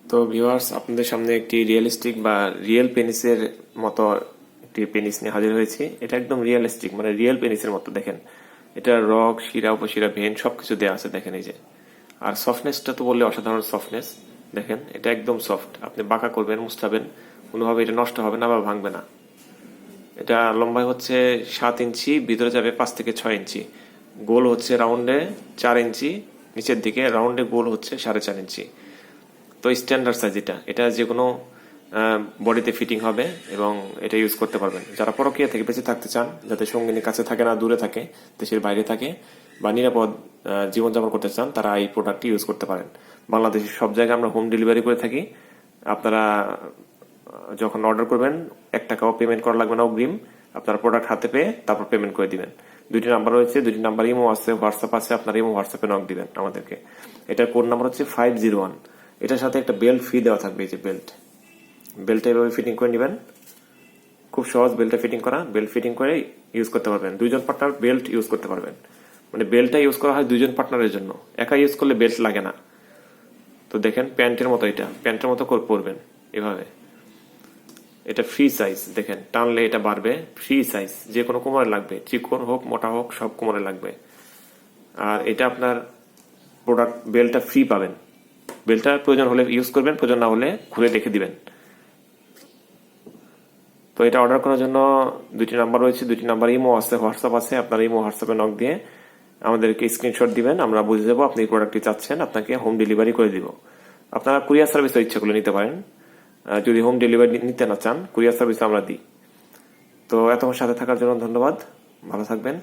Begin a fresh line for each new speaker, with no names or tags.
তো ভিউয়ার্স, আপনাদের সামনে একটি রিয়েলিস্টিক বা রিয়েল পেনিসের মতো একটি পেনিস নিয়ে হাজির হয়েছি। এটা একদম রিয়েলিস্টিক, মানে রিয়েল পেনিসের মতো। দেখেন, এটা রগ, শিরা, উপশিরা, ভেন সবকিছু দেওয়া আছে। দেখেন এই যে, আর সফটনেসটা তো বললে অসাধারণ সফটনেস। দেখেন, এটা একদম সফট। আপনি বাঁকা করবেন, মুছটাবেন, কোনোভাবে এটা নষ্ট হবে না বা ভাঙবে না। এটা লম্বায় হচ্ছে 7 ইঞ্চি, ভিতরে যাবে 5 থেকে 6 ইঞ্চি। গোল হচ্ছে রাউন্ডে 4 ইঞ্চি, নিচের দিকে রাউন্ডে গোল হচ্ছে 4.5 ইঞ্চি। তো স্ট্যান্ডার্ড সাইজ এটা। এটা যে কোনো বডিতে ফিটিং হবে এবং এটা ইউজ করতে পারবেন। যারা পরকীয়া থেকে বেঁচে থাকতে চান, যাতে সঙ্গিনী কাছে থাকে না, দূরে থাকে, দেশের বাইরে থাকে, বা নিরাপদ জীবনযাপন করতে চান, তারা এই প্রোডাক্টটি ইউজ করতে পারেন। বাংলাদেশের সব জায়গায় আমরা হোম ডেলিভারি করে থাকি। আপনারা যখন অর্ডার করবেন, 1 টাকাও পেমেন্ট করা লাগবে না অগ্রিম। আপনারা প্রোডাক্ট হাতে পেয়ে তারপর পেমেন্ট করে দিবেন। 2টি নাম্বার রয়েছে, 2টি নাম্বার ইমো আছে, হোয়াটসঅ্যাপ আছে। আপনারা ইমো হোয়াটসঅ্যাপে নক দিবেন আমাদেরকে। এটার কোড নাম্বার হচ্ছে 501। এটার সাথে একটা বেল্ট ফ্রি দেওয়া থাকবে। এই যে বেল্টটা এভাবে ফিটিং করে নেবেন। খুব সহজ বেল্টটা ফিটিং করা। বেল্ট ফিটিং করে ইউজ করতে পারবেন। 2জন পার্টনার বেল্ট ইউজ করতে পারবেন। মানে বেল্টটা ইউজ করা হয় 2জন পার্টনারের জন্য, একা ইউজ করলে বেল্ট লাগে না। তো দেখেন, প্যান্টের মতো, এটা প্যান্টের মতো করে পরবেন এভাবে। এটা ফ্রি সাইজ। দেখেন, টানলে এটা বাড়বে। ফ্রি সাইজ, যে কোনো কোমরে লাগবে, চিকন হোক মোটা হোক, সব কোমরে লাগবে। আর এটা আপনার প্রোডাক্ট বেল্টটা ফ্রি পাবেন। বেল্টটা প্রয়োজন হলে ইউজ করবেন, প্রয়োজন না হলে খুলে রেখে দিবেন। তো এটা অর্ডার করার জন্য 2টি নাম্বার রয়েছে, 2টি নাম্বার ইমো আছে, হোয়াটসঅ্যাপ আছে। আপনার ইমো হোয়াটসঅ্যাপে নক দিয়ে আমাদেরকে স্ক্রিনশট দিবেন, আমরা বুঝে যাবো আপনি এই প্রোডাক্টটি চাচ্ছেন, আপনাকে হোম ডেলিভারি করে দিব। আপনারা কুরিয়ার সার্ভিসও ইচ্ছা করলে নিতে পারেন। যদি হোম ডেলিভারি নিতে না চান, কুরিয়ার সার্ভিস আমরা দিই। তো এতক্ষণ সাথে থাকার জন্য ধন্যবাদ। ভালো থাকবেন।